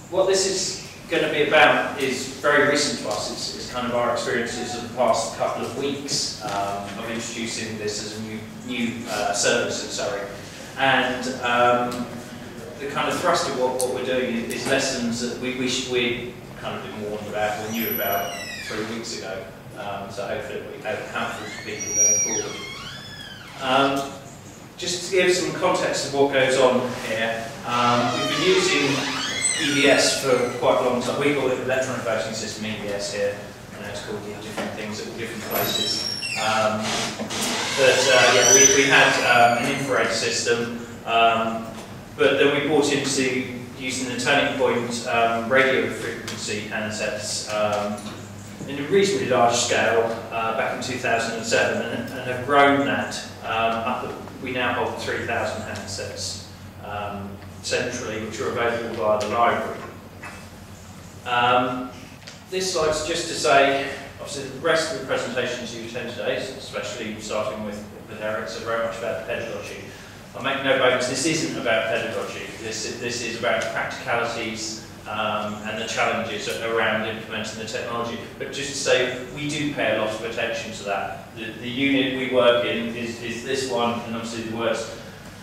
what this is going to be about is very recent to us. It's kind of our experiences of the past couple of weeks of introducing this as a new service at Surrey. And the kind of thrust of what we're doing is lessons that we wish we'd kind of been warned about or knew about 3 weeks ago. So hopefully it'll be helpful to people going forward. Just to give some context of what goes on here, we've been using EVS for quite a long time. We call it electronic voting system, EVS here. I know it's called different things at different places. Yeah, we had an infrared system, but then we brought into using the turning point radio frequency handsets in a reasonably large scale back in 2007, and have grown that up. We now hold 3,000 handsets centrally, which are available via the library. This slide's just to say, obviously the rest of the presentations you attend today, especially starting with Eric's, are very much about pedagogy. I'll make no bones, this isn't about pedagogy. This is about practicalities and the challenges around implementing the technology. But just to say, we do pay a lot of attention to that. The unit we work in is this one, and obviously the words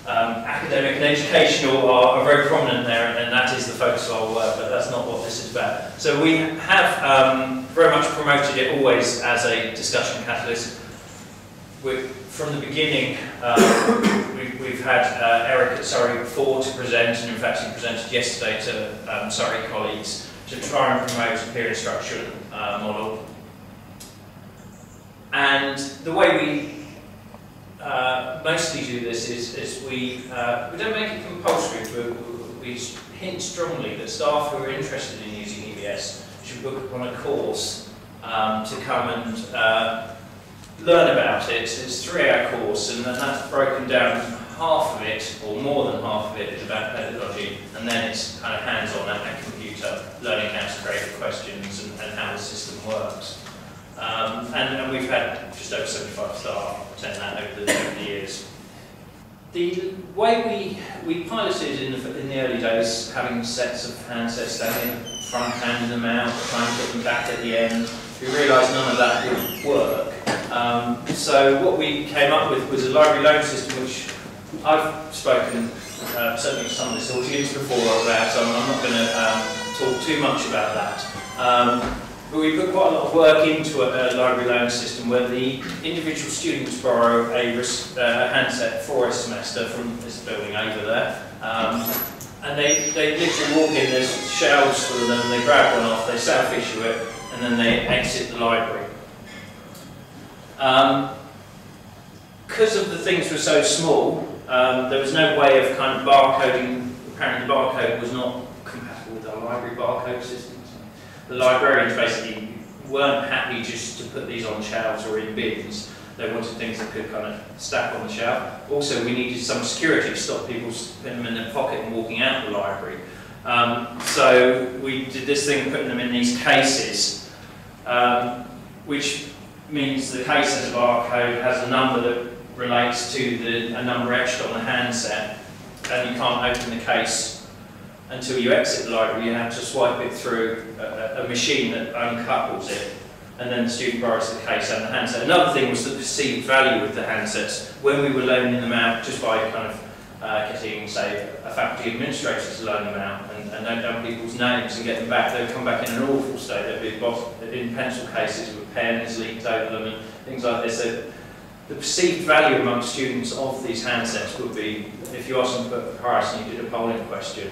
academic and educational are very prominent there, and that is the focus of our work, but that's not what this is about. So we have very much promoted it always as a discussion catalyst. From the beginning, we've had Eric at Surrey before to present, and in fact he presented yesterday to Surrey colleagues to try and promote a peer instruction model. And the way we mostly do this is we don't make it compulsory, but we hint strongly that staff who are interested in using EVS should book upon a course to come and learn about it. It's a 3-hour course, and that's broken down. Half of it, or more than half of it, is about pedagogy, and then it's kind of hands-on at a computer, learning how to create the questions and how the system works. And we've had just over 75 staff attend that over the years. The way we piloted in the early days, having sets of handsets standing in the front, handing them out, trying to put them back at the end, we realised none of that would work. So what we came up with was a library loan system, which I've spoken certainly to some of this audience before about, so I'm not going to talk too much about that. But we put quite a lot of work into a library loan system where the individual students borrow a handset for a semester from this building over there. And they literally walk in, there's shelves for them, they grab one off, they self-issue it, and then they exit the library. Because of the things were so small, there was no way of kind of barcoding. Apparently the barcode was not compatible with our library barcode systems. The librarians basically weren't happy just to put these on shelves or in bins. They wanted things that could kind of stack on the shelf. Also, we needed some security to stop people putting them in their pocket and walking out of the library. So we did this thing, putting them in these cases, which means the case has a barcode, has a number that relates to a number etched on the handset, and you can't open the case until you exit the library. You have to swipe it through a machine that uncouples it, and then the student borrows the case and the handset. Another thing was the perceived value of the handsets. When we were loaning them out, just by kind of getting, say, a faculty administrator to loan them out and note down people's names and get them back, they would come back in an awful state. They'd be in pencil cases with pens leaked over them and things like this. So the perceived value amongst students of these handsets would be, if you asked them for a price and you did a polling question,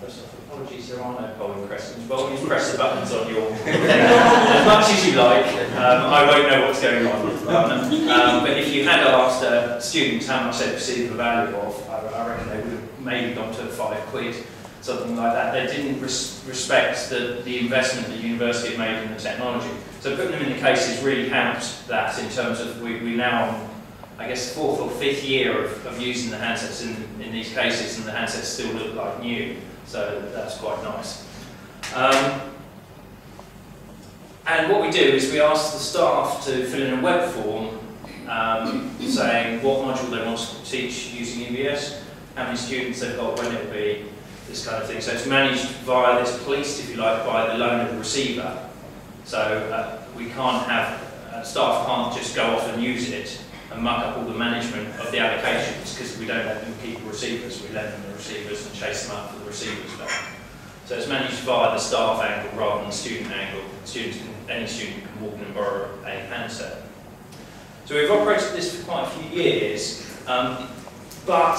first off, apologies, there are no polling questions, but you press the buttons on your as much as you like. I won't know what's going on. But if you had asked students how much they perceive the value of, I reckon they would have maybe gone to £5, something like that. They didn't respect the investment the university had made in the technology. So putting them in the cases really helped that in terms of we now on, I guess, 4th or 5th year of using the handsets in these cases, and the handsets still look like new. So that's quite nice. And what we do is we ask the staff to fill in a web form saying what module they want to teach using EVS, how many students they've got, when it will be, this kind of thing. So it's managed via, it's policed, if you like, by the loan of the receiver. So we can't have, staff can't just go off and use it and muck up all the management of the allocations, because we don't let them keep receivers. We lend them the receivers and chase them up for the receivers back. So it's managed via the staff angle rather than the student angle. Any student can walk in and borrow a handset. So we've operated this for quite a few years, but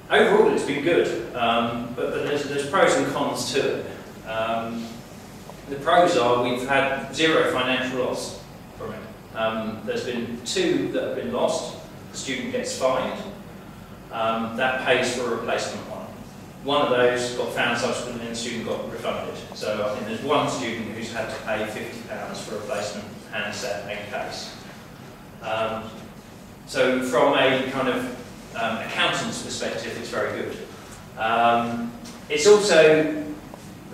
overall it's been good. But there's pros and cons to it. The pros are we've had zero financial loss from it. There's been 2 that have been lost. The student gets fined. That pays for a replacement one. One of those got found subsequently and the student got refunded. So I think there's one student who's had to pay £50 for a replacement handset and case. So from a kind of accountant's perspective, it's very good. It's also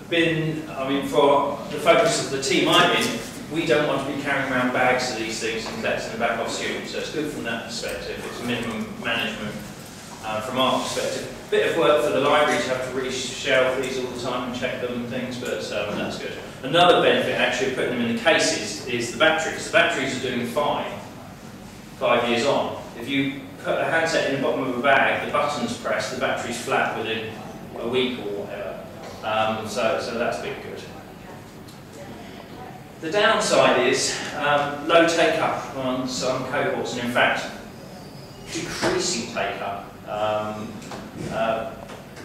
been, I mean, for the focus of the team I'm in, we don't want to be carrying around bags of these things and collecting them back off students. So it's good from that perspective. It's minimum management from our perspective. Bit of work for the library to have to reshelve these all the time and check them and things, but that's good. Another benefit actually of putting them in the cases is the batteries. The batteries are doing fine 5 years on. If you put a handset in the bottom of a bag, the button's pressed, the battery's flat within a week or whatever. So that's been good. The downside is low take-up on some cohorts, and in fact, decreasing take-up.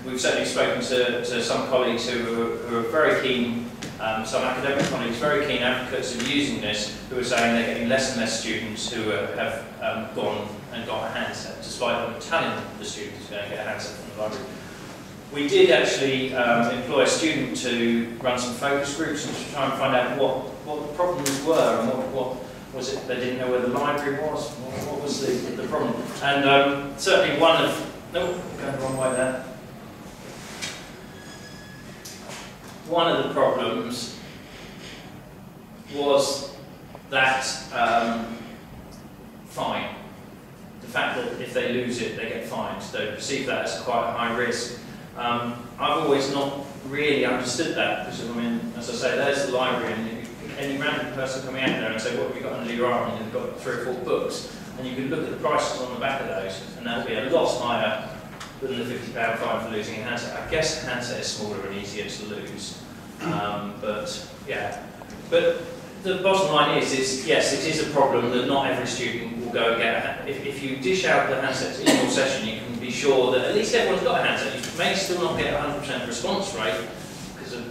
We've certainly spoken to some colleagues who are very keen, some academic colleagues, very keen advocates of using this, who are saying they're getting less and less students who have gone and got a handset, despite them telling the students to go and get a handset from the library. We did actually employ a student to run some focus groups and to try and find out what the problems were and what was it they didn't know where the library was, what was the problem. And certainly one of, no, going the wrong way there. One of the problems was that fine. The fact that if they lose it, they get fined. They perceive that as quite a high risk. I've always not really understood that, because I mean, as I say, there's the library, and any random person coming out there and say, what have you got under your arm? And you've got 3 or 4 books, and you can look at the prices on the back of those, and that'll be a lot higher than the £50 fine for losing a handset. I guess the handset is smaller and easier to lose, but yeah. But the bottom line is yes, it is a problem that not every student will go and get a if you dish out the handsets in your session, you can be sure that at least everyone's got a handset. You may still not get 100% response rate, because of,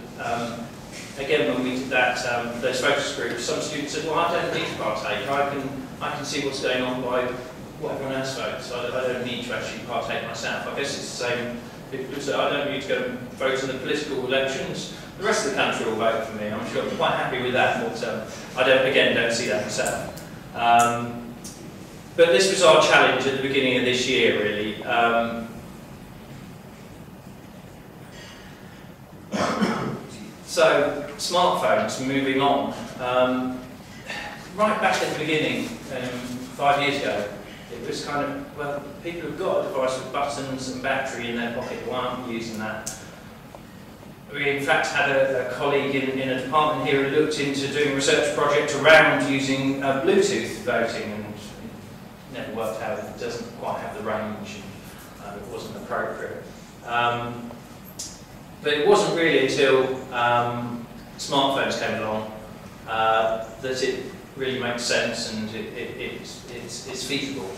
again, when we did that, those focus groups, some students said, well, I don't need to partake, I can see what's going on by what everyone else votes, I don't need to actually partake myself. I guess it's the same, people say, I don't need to go and vote in the political elections, the rest of the country will vote for me. I'm sure I'm quite happy with that, but I don't see that myself. But this was our challenge at the beginning of this year, really. So, smartphones, moving on. Right back at the beginning, 5 years ago, it was kind of, well, people have got a device with buttons and battery in their pocket, why aren't we using that? We in fact had a colleague in a department here who looked into doing a research project around using Bluetooth voting, and it never worked out. It doesn't quite have the range, and it wasn't appropriate. But it wasn't really until smartphones came along that it really makes sense and it's feasible.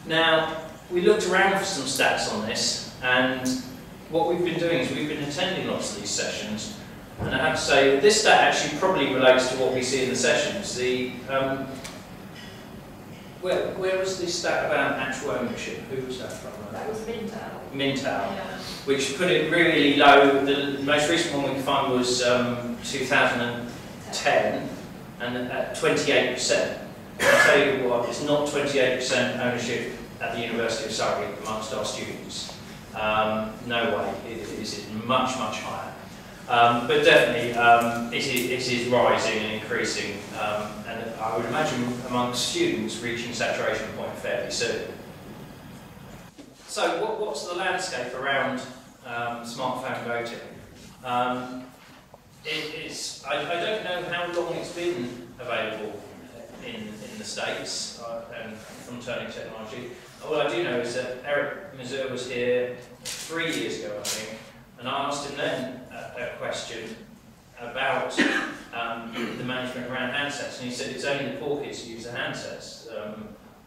Now, we looked around for some stats on this, and what we've been doing is we've been attending lots of these sessions, and I have to say that this stat actually probably relates to what we see in the sessions. The where was this stat about actual ownership? Who was that from? That was Mintel. Mintel, Yeah. Which put it really low. The most recent one we could find was 2010, and at 28%. I'll tell you what, it's not 28% ownership at the University of Surrey amongst our students. No way, it is much, much higher. But definitely it is rising and increasing, and I would imagine amongst students reaching saturation point fairly soon. So what's the landscape around smartphone voting? I don't know how long it's been available in the States and from Turning Technology. All I do know is that Seviour was here 3 years ago, I think, and I asked him then a question about the management around handsets, and he said it's only the poor kids who use the handsets.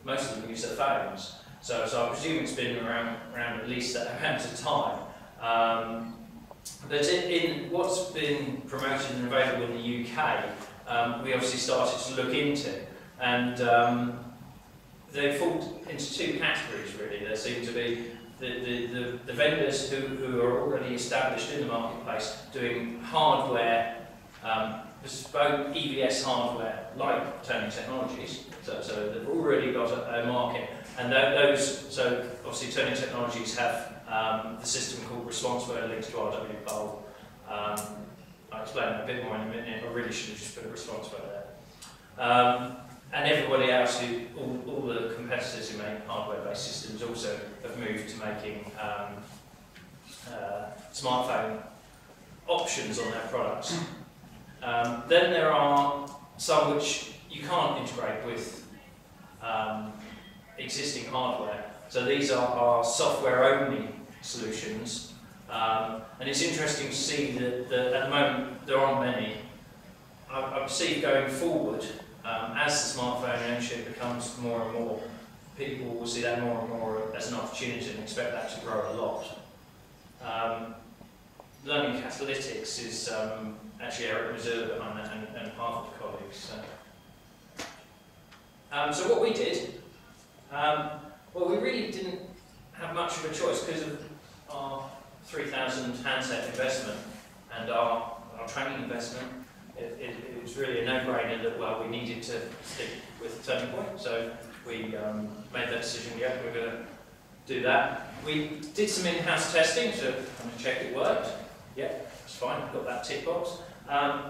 Most of them use their phones. So I presume it's been around at least that amount of time. But in what's been promoted and available in the UK, we obviously started to look into, and they fall into two categories really. There seem to be the vendors who are already established in the marketplace doing hardware, bespoke EVS hardware like Turning Technologies. So they've already got a market, and so obviously Turning Technologies have the system called ResponseWare linked to RWPOL. I'll explain that a bit more in a minute. I really should have just put a ResponseWare there. And everybody else, all the competitors who make hardware-based systems also have moved to making smartphone options on their products. Then there are some which you can't integrate with existing hardware. So these are software-only solutions. And it's interesting to see that at the moment there aren't many. I perceive going forward, as the smartphone ownership becomes more and more, people will see that more and more as an opportunity and expect that to grow a lot. Learning catalytics is actually Eric Mazur behind that and Harvard colleagues. So what we did, well, we really didn't have much of a choice because of our 3,000 handset investment and our training investment. It was really a no-brainer that, well, we needed to stick with Turning Point, so we made that decision. Yeah, we're going to do that. We did some in-house testing to kind of check it worked. Yeah, that's fine, got that tick box.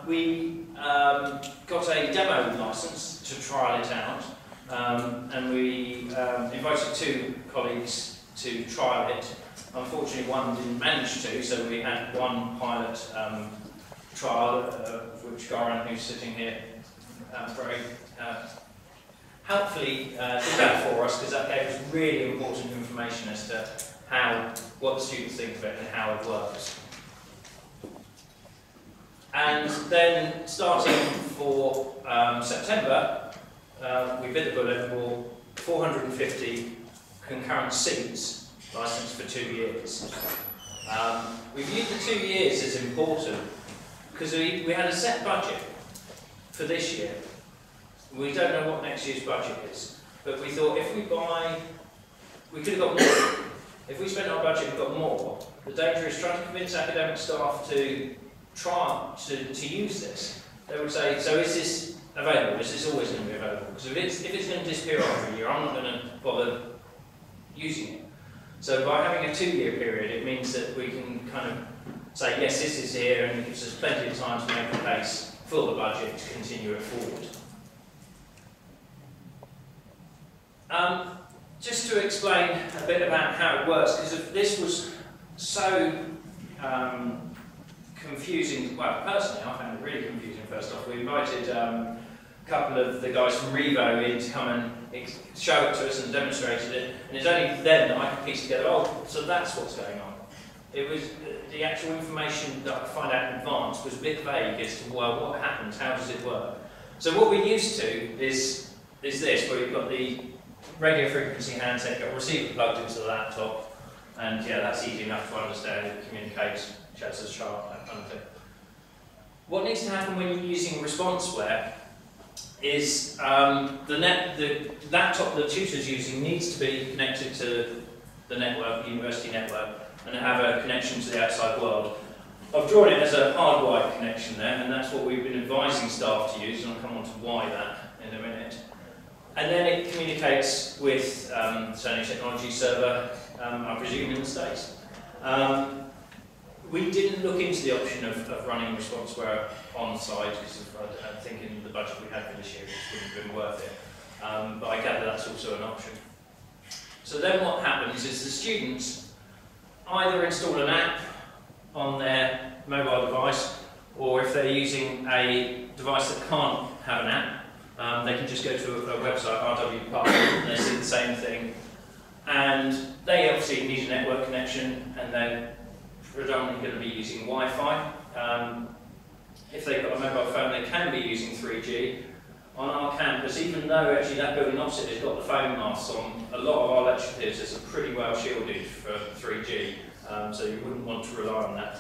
We got a demo license to trial it out, and we invited 2 colleagues to trial it. Unfortunately, one didn't manage to, so we had one pilot trial, of which Goran, who's sitting here, very helpfully did that for us, because that gave us really important information as to what the students think of it and how it works. And then, starting for September, we bit the bullet for 450 concurrent seats, licensed for 2 years. We viewed the 2 years as important because we had a set budget for this year. We don't know what next year's budget is, but we thought if we could have got more. If we spent our budget and got more, the danger is trying to convince academic staff to try to use this. They would say, so is this available? Is this always going to be available? Because if it's going to disappear after a year, I'm not going to bother using it. So by having a 2-year period, it means that we can kind of say, yes, this is here, and it gives us plenty of time to make the case for the budget to continue it forward. Just to explain a bit about how it works, because this was so confusing. Well, personally, I found it really confusing first off. We invited a couple of the guys from Revo in to come and show it to us and demonstrated it, and it's only then that I could piece together, oh, so that's what's going on. It was the actual information that I could find out in advance was a bit vague as to, well, what happens, how does it work? So what we're used to is this, where you've got the radio frequency handset, got a receiver plugged into the laptop, and yeah, that's easy enough to understand. It communicates, shows us chart, that kind of thing. What needs to happen when you're using ResponseWare is the laptop the tutor's using needs to be connected to the network, the university network, and have a connection to the outside world. I've drawn it as a hardwired connection there, and that's what we've been advising staff to use, and I'll come on to why that in a minute. And then it communicates with the Turning Technology server, I presume in the States. We didn't look into the option of running ResponseWare on site because I think in the budget we had for this year it just wouldn't have been worth it. But I gather that's also an option. So then what happens is the students either install an app on their mobile device, or if they're using a device that can't have an app, they can just go to a website, RW Park, and they see the same thing. And they obviously need a network connection, and they're predominantly going to be using Wi-Fi. If they've got a mobile phone, they can be using 3G. On our campus, even though actually that building opposite has got the phone masts on, a lot of our lecture theatres are pretty well shielded for 3G, so you wouldn't want to rely on that.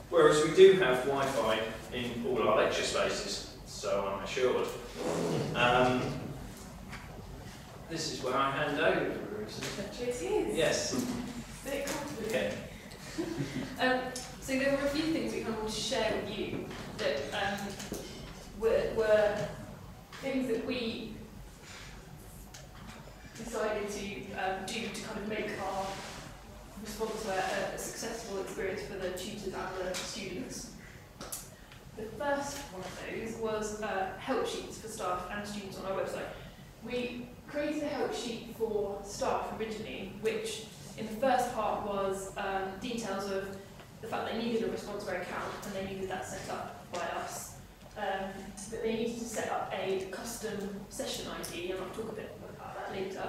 Whereas we do have Wi-Fi in all our lecture spaces, so I'm assured. This is where I hand over. It is. Yes. Very confident. Okay. So there were a few things we kind of wanted to share with you that were things that we decided to do to kind of make our ResponseWare a successful experience for the tutors and the students. The first one of those was help sheets for staff and students on our website. We created a help sheet for staff originally, which in the first part was details of the fact they needed a ResponseWare account and they needed that set up by us. But they needed to set up a custom session ID, and I'll talk a bit about that later.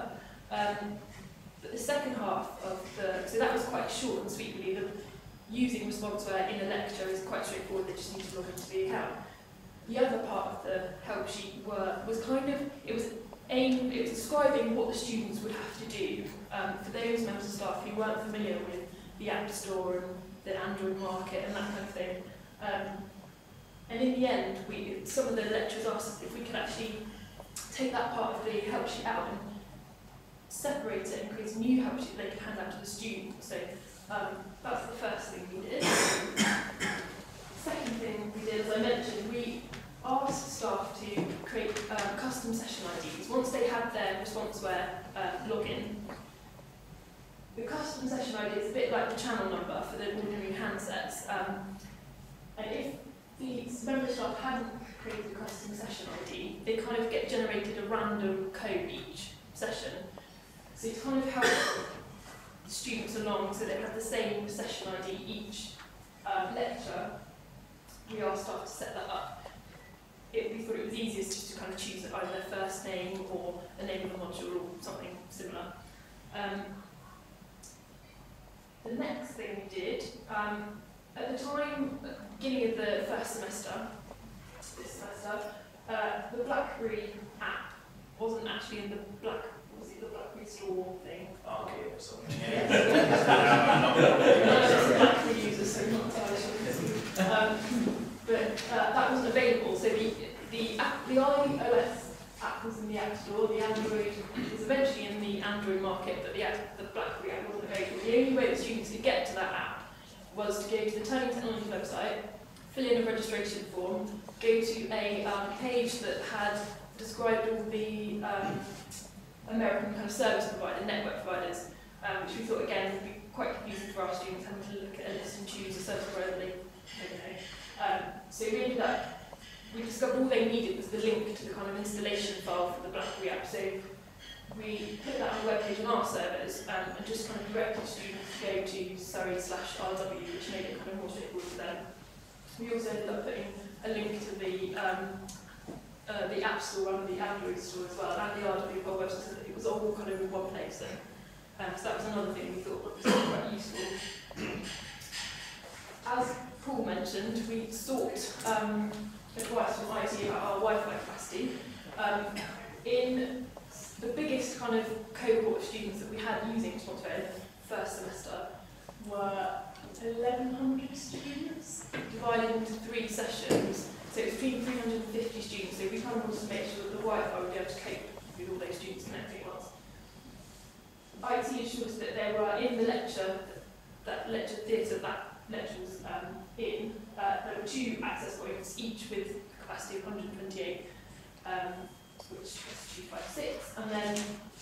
But the second half of so that was quite short and sweet really. Using ResponseWare in a lecture is quite straightforward, they just need to log into the account. The other part of the help sheet was describing what the students would have to do for those members of staff who weren't familiar with the App Store and the Android market and that kind of thing. And in the end, some of the lecturers asked us if we could actually take that part of the help sheet out and separate it and create a new help sheet they could hand out to the students. So that's the first thing we did. Second thing we did, as I mentioned, we asked staff to create custom session IDs. Once they had their ResponseWare login, the custom session ID is a bit like the channel number for the ordinary handsets. And if the member staff hadn't created a custom session ID, they kind of get generated a random code each session. So to kind of help the students along so they have the same session ID each lecture, we asked staff to set that up. We thought it was easiest just to kind of choose either their first name or the name of the module or something similar. The next thing we did, at the time, beginning of the first semester, this semester, the BlackBerry app wasn't actually in the BlackBerry store thing. Arcade or something. BlackBerry users, so not entirely sure. But that wasn't available, so the iOS app was in the App Store, the Android was eventually in the Android market, but the BlackBerry app wasn't available. The only way the students could get to that app was to go to the Turning Technology website, fill in a registration form, go to a page that had described all the American kind of service provider, network providers, which we thought again would be quite confusing for our students having to look at a list and choose a service provider they don't know. So we discovered all they needed was the link to the kind of installation file for the BlackBerry app. So we put that on the webpage on our servers and just kind of directed students to go to Ceri/RW, which made it kind of more straightforward for them. We also ended up putting a link to the App Store and the Android store as well, and the RW website, so that it was all kind of in one place. So that was another thing we thought was quite useful. As Paul mentioned, we sought advice from IT about our Wi-Fi capacity. In the biggest kind of cohort of students that we had using ResponseWare in the first semester were 1,100 students, divided into 3 sessions. So it was between 350 students, so we kind of wanted to make sure that the Wi-Fi would be able to cope with all those students connecting at once. IT assured us that there were in the lecture, that lecture theatre that lecture was in, there were 2 access points, each with a capacity of 128, which was 256, and then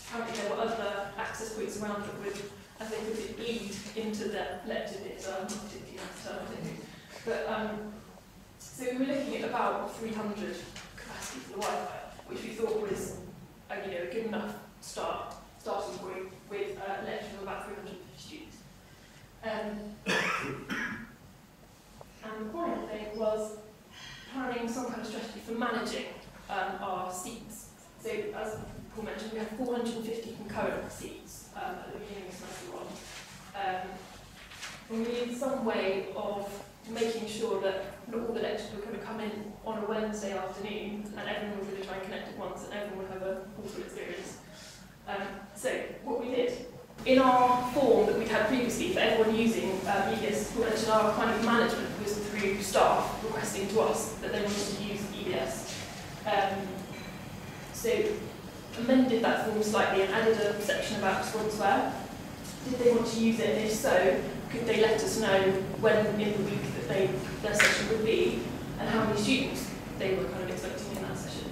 apparently there were other access points around it with as they put it, bleed into the lecture theatre. I'm not particularly nice term, I don't think. But, so we were looking at about 300 capacity for the Wi-Fi, which we thought was a good enough starting point with a lecture of about 350 students. And the final thing was planning some kind of strategy for managing our seats. So as Paul mentioned, we have 450 concurrent seats at the beginning of semester one. And we needed some way of making sure that not all the lectures were going to come in on a Wednesday afternoon and everyone was going to try and connect at once and everyone would have a awful experience. So what we did, in our form that we'd had previously for everyone using EVS, we mentioned our kind of management was through staff requesting to us that they wanted to use EVS. So amended that form slightly and added a section about ResponseWare. Did they want to use it, and if so, could they let us know when in the week that their session would be and how many students they were kind of expecting in that session.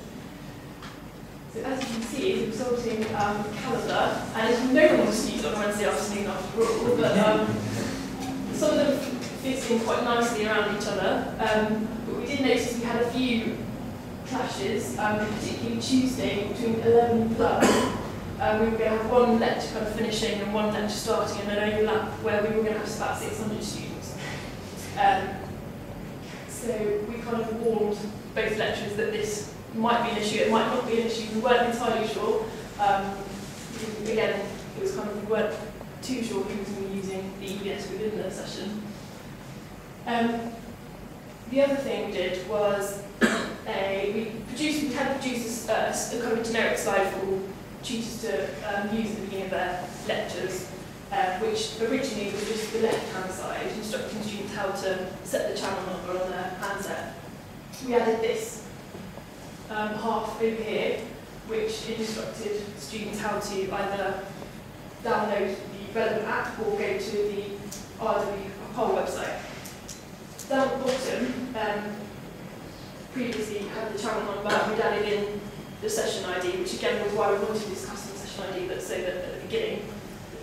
So as you can see, it's a resulting calendar, and no one wants to use it on Wednesday afternoon after all, but some of them fit in quite nicely around each other. But we did notice we had a few clashes, particularly Tuesday between 11 and 12. We were going to have one lecture kind of finishing and one lecture starting, and an overlap where we were going to have about 600 students. So we kind of warned both lecturers that this might be an issue, it might not be an issue. We weren't entirely sure. Again, it was kind of, we weren't too sure who was going to be using the EVS within the session. The other thing we did was we had produced a kind of generic slide for all tutors to use at the beginning of their lectures, which originally was just the left-hand side, instructing students how to set the channel number on their handset. We added this half over here, which instructed students how to either download the relevant app or go to the RW Poll website. Down at the bottom, previously had the channel number, and we'd added in the session ID, which again was why we wanted this custom session ID, but so that at the beginning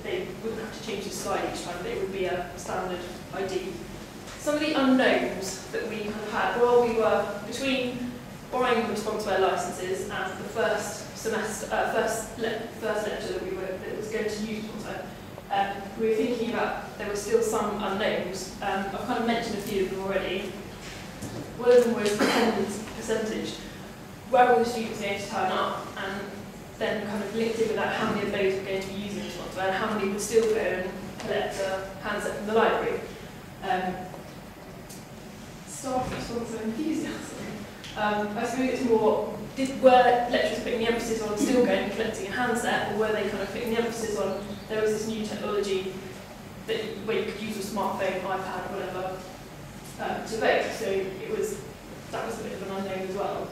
they wouldn't have to change the slide each time, but it would be a standard ID. Some of the unknowns that we kind of had while we were between buying the ResponseWare licenses and the first semester, first lecture that was going to use ResponseWare, we were thinking about there were still some unknowns. I've kind of mentioned a few of them already. One of them was attendance percentage. Where all the students going to turn up, and then kind of linked in with that how many of those were going to be using ResponseWare and how many would still go and collect a handset from the library. Staff response and enthusiasm. I suppose it's more, were lecturers putting the emphasis on still going and collecting a handset, or were they kind of putting the emphasis on there was this new technology where you could use a smartphone, iPad, whatever, to vote. So that was a bit of an unknown as well.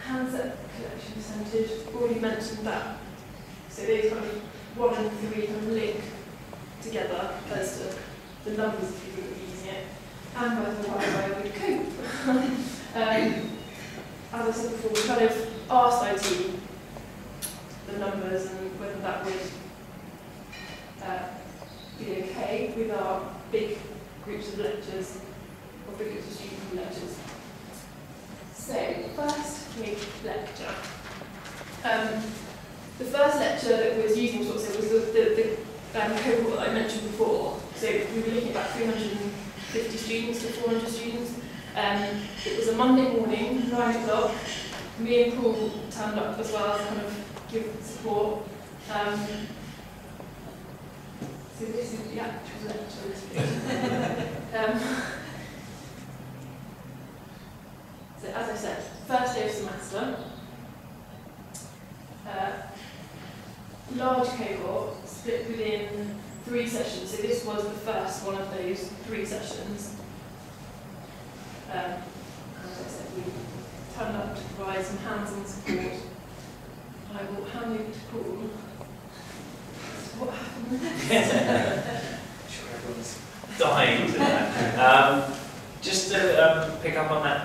Handset collection percentage, already mentioned that. So those kind of 1 and 3 kind of link together as to the numbers of people that are using it, and whether the Wi-Fi would cope. As I said before, we kind of asked IT the numbers and whether that would be okay with our big groups of lectures, or big groups of student lectures. So, first big lecture. The first lecture that was using ResponseWare was the cohort that I mentioned before. So we were looking at about 350 students to 400 students. It was a Monday morning, 9 o'clock. Me and Paul turned up as well to kind of give support. So this is the actual lecture. So as I said, first day of semester, large cohort split within 3 sessions. So this was the first one of those 3 sessions. As I said, we turned up to provide some hands-on support. I will hand over to Paul. What happened next? I'm sure everyone's dying to that. Just to pick up on that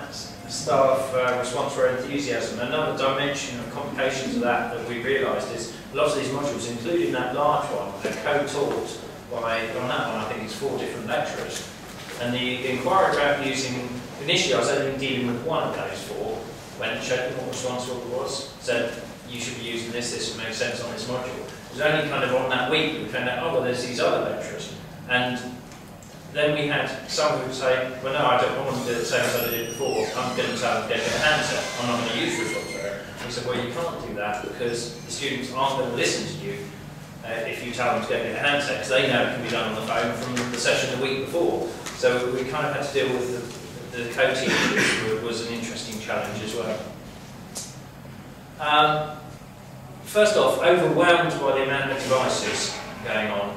staff ResponseWare enthusiasm. Another dimension of complications of that we realised is a lot of these modules, including that large one, are co-taught by, on that one I think it's 4 different lecturers. And the inquiry about using, initially I was only dealing with one of those 4, when it showed them what ResponseWare was, said you should be using this would make sense on this module. It was only kind of on that week that we found out, oh well, there's these other lecturers. And then we had some who would say, well no, I don't want to do it the same as I did it before, I'm going to tell them to get a handset, I'm not going to use ResponseWare. We said, well you can't do that because the students aren't going to listen to you if you tell them to go get a handset, because they know it can be done on the phone from the session the week before. So we kind of had to deal with the co-teaching, which was an interesting challenge as well. First off, overwhelmed by the amount of devices going on.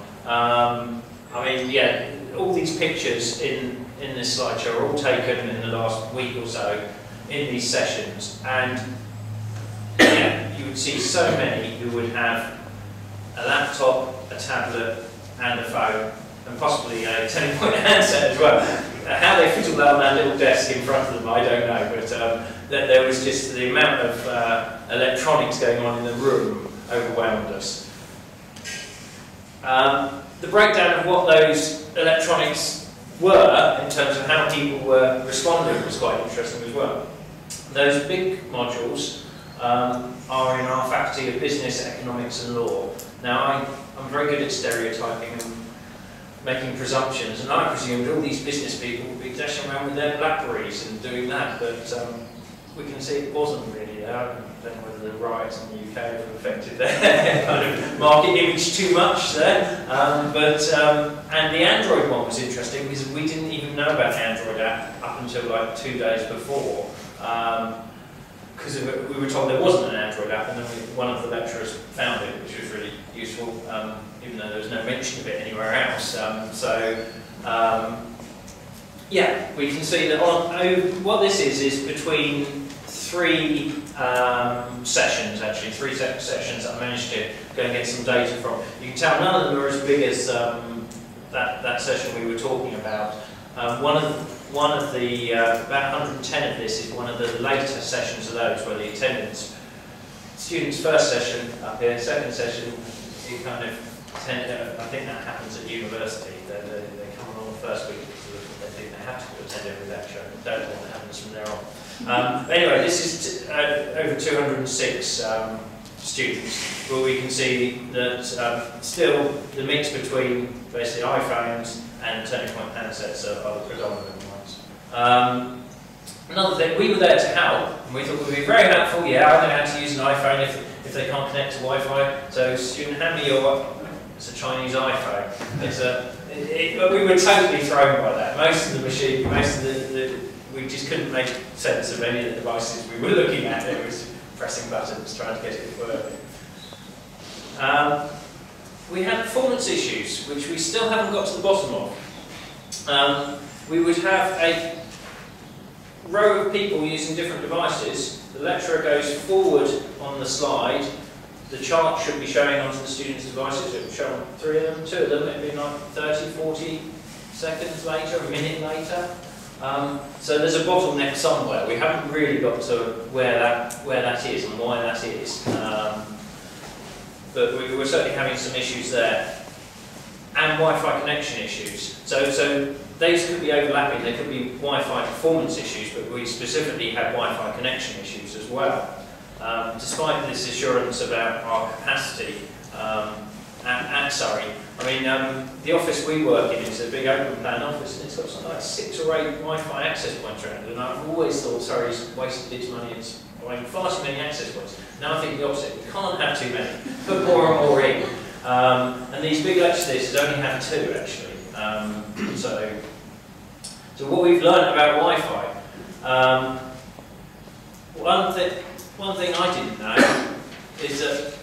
I mean, yeah, all these pictures in this slideshow are all taken in the last week or so in these sessions, and yeah, you would see so many who would have a laptop, a tablet, and a phone, and possibly a 10-point handset as well. How they fit all that on that little desk in front of them, I don't know, but there was just the amount of electronics going on in the room overwhelmed us. The breakdown of what those electronics were, in terms of how people were responding, was quite interesting as well. Those big modules are in our Faculty of Business, Economics and Law. Now, I'm very good at stereotyping and making presumptions, and I presumed all these business people would be dashing around with their Blackberries and doing that, but we can see it wasn't really there. I don't know whether the riots in the UK have affected their kind of market image too much there, and the Android one was interesting because we didn't even know about the Android app up until like 2 days before. Because we were told there wasn't an Android app, and then one of the lecturers found it, which was really useful, even though there was no mention of it anywhere else. Yeah, we can see that what this is between 3 sessions, actually, 3 sessions that I managed to go and get some data from. You can tell none of them are as big as that session we were talking about. One of the, about 110 of this is one of the later sessions of those, where the attendance, students' first session up here, second session, you kind of tend to, I think that happens at university, they come along the first week because they think they have to attend every lecture, and don't know what happens from there on. Anyway, this is over 206 students, where we can see that still the mix between basically iPhones and turning-point handsets are the predominant ones. Another thing, we were there to help, and we thought we'd be very helpful. Yeah, I know how to use an iPhone if they can't connect to Wi-Fi. So, student, hand me it's a Chinese iPhone. But we were totally thrown by that. Most of the machine, we just couldn't make sense of any of the devices we were looking at. It was pressing buttons, trying to get it working. We had performance issues, which we still haven't got to the bottom of. We would have a row of people using different devices. The lecturer goes forward on the slide. The chart should be showing onto the students' devices. It would show on 3 of them, 2 of them, maybe like 30, 40 seconds later, a minute later. So there's a bottleneck somewhere. We haven't really got to where that is and why that is. But we were certainly having some issues there. And Wi-Fi connection issues. So those could be overlapping. There could be Wi-Fi performance issues, but we specifically had Wi-Fi connection issues as well. Despite this assurance about our capacity at Surrey, I mean, the office we work in is a big open plan office, and it's got something like 6 or 8 Wi-Fi access points around it. And I've always thought Surrey's wasted its money. It's buying far too many access points. Now I think the opposite. We can't have too many. Put more and more in. And these big lecture theatres only have 2 actually. So what we've learned about Wi-Fi, one thing I didn't know is that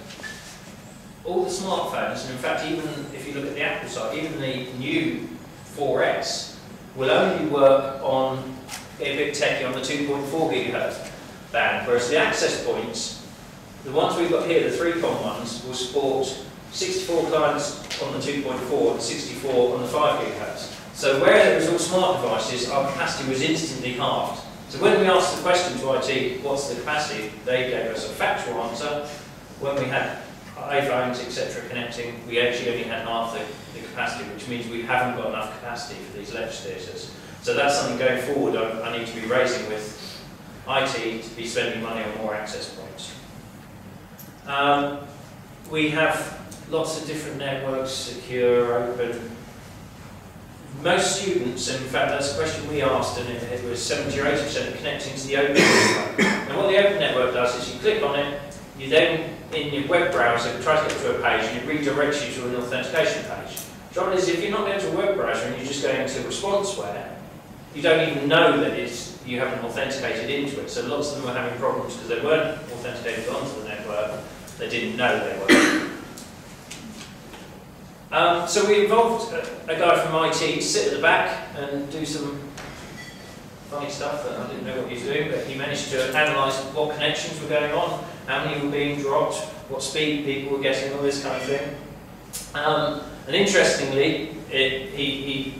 all the smartphones, and in fact even if you look at the Apple side, even the new 4S will only work on, get a bit techy, on the 2.4 gigahertz band, whereas the access points, the ones we've got here, the 3Com ones, will support 64 clients on the 2.4 and 64 on the 5 gigahertz. So where it was all smart devices, our capacity was instantly halved. So when we asked the question to IT, what's the capacity, they gave us a factual answer. When we had iPhones, etc. connecting, we actually only had half the capacity, which means we haven't got enough capacity for these lecture theatres. So that's something going forward I need to be raising with IT to be spending money on more access points. We have lots of different networks, secure, open. Most students, in fact that's a question we asked, and it was 70 or 80% connecting to the open network. And what the open network does is you click on it, you then, in your web browser, try to get to a page and it redirects you to an authentication page. The trouble is, if you're not going to a web browser and you're just going to ResponseWare, you don't even know that you haven't authenticated into it. So lots of them were having problems because they weren't authenticated onto the network. They didn't know they were. So we involved a guy from IT to sit at the back and do some funny stuff that I didn't know what he was doing, but he managed to analyse what connections were going on, how many were being dropped, what speed people were getting, all this kind of thing. And interestingly, he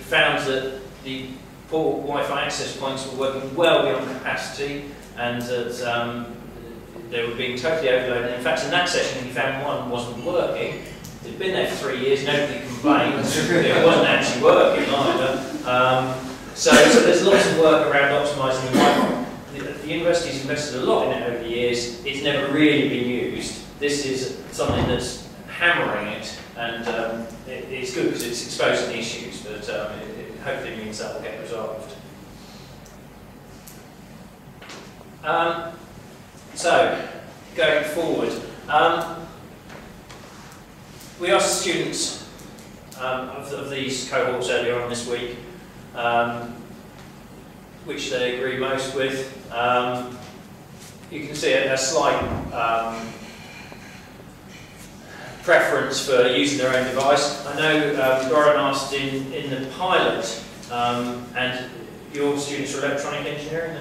found that the poor Wi-Fi access points were working well beyond capacity, and that they were being totally overloaded. In fact, in that session, he found one wasn't working. It'd been there for 3 years, nobody complained. It wasn't actually working either. So there's lots of work around optimising the Wi-Fi. The university's invested a lot in it over the years. It's never really been used. This is something that's hammering it, and it's good because it's exposing the issues, but it hopefully means that will get resolved. So, going forward, we asked students of these cohorts earlier on this week, which they agree most with. You can see a slight preference for using their own device. I know Burt asked in the pilot, and your students are electronic engineering,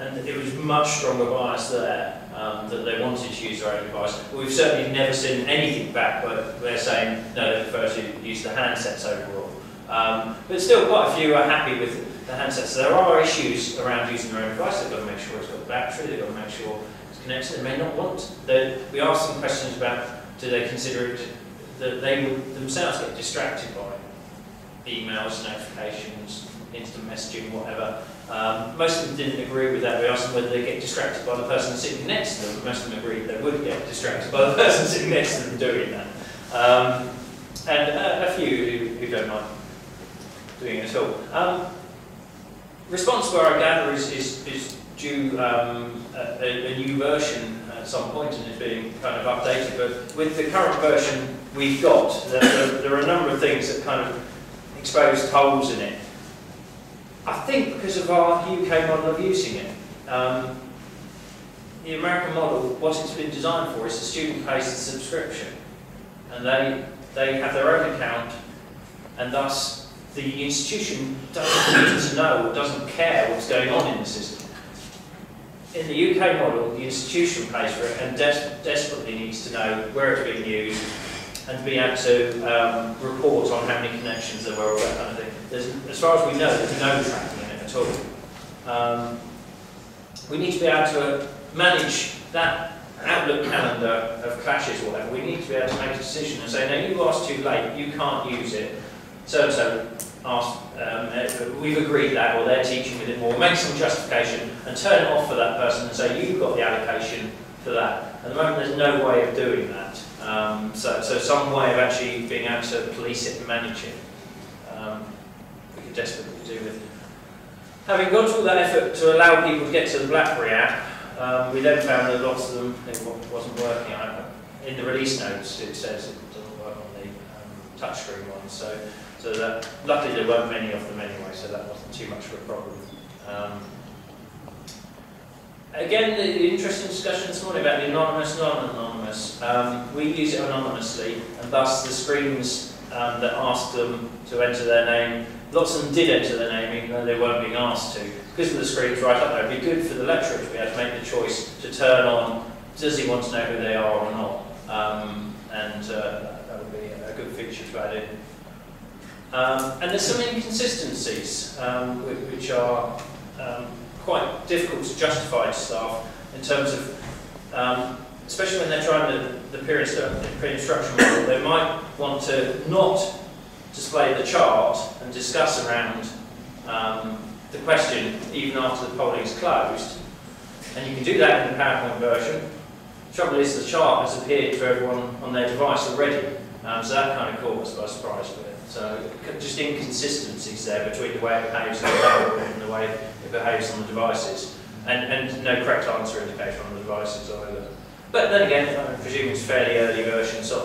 and it was much stronger bias there. That they wanted to use their own device. We've certainly never seen anything back, but they're saying no, they prefer to use the handsets overall. But still, quite a few are happy with the handsets. There are issues around using their own device. They've got to make sure it's got battery. They've got to make sure it's connected. They may not want. We asked them questions about do they consider it that they would themselves get distracted by emails, notifications, instant messaging, whatever. Most of them didn't agree with that. We asked them whether they get distracted by the person sitting next to them, but most of them agreed they would get distracted by the person sitting next to them doing that. And a few who don't mind doing it at all. ResponseWare, I gather, is due a new version at some point and is being kind of updated, but with the current version we've got, there are a number of things that kind of exposed holes in it. I think because of our UK model of using it. The American model, what it's been designed for is the student pays the subscription, and they have their own account, and thus the institution doesn't need to know or doesn't care what's going on in the system. In the UK model, the institution pays for it and desperately needs to know where it's being used and to be able to report on how many connections there were, all that kind of thing. As far as we know, there's no tracking in it at all. We need to be able to manage that Outlook calendar of clashes or whatever. We need to be able to make a decision and say, no, you asked too late, you can't use it. So-and-so asked, we've agreed that, or they're teaching with it more. Make some justification and turn it off for that person and say, you've got the allocation for that. At the moment, there's no way of doing that. So some way of actually being able to police it and manage it. We could desperately do with. Having gone through that effort to allow people to get to the BlackBerry app, we then found that lots of them, it wasn't working. In the release notes, it says it doesn't work on the touchscreen ones. So that, luckily there weren't many of them anyway, so that wasn't too much of a problem. Again, the interesting discussion this morning about the anonymous, non-anonymous. We use it anonymously, and thus the screens that asked them to enter their name, lots of them did enter their name even though they weren't being asked to. Because of the screens right up there, it'd be good for the lecturer to be able to make the choice to turn on, does he want to know who they are or not? That would be a good feature to add in. And there's some inconsistencies which are quite difficult to justify to staff in terms of, especially when they're trying the peer instruction model, they might want to not display the chart and discuss around the question even after the polling is closed. And you can do that in the PowerPoint version. The trouble is the chart has appeared to everyone on their device already, so that kind of caught us by surprise with it. So just inconsistencies there between the way it behaves on the PowerPoint and the way it behaves on the devices, and no correct answer indicator on the devices either. But then again, I presume it's a fairly early version, so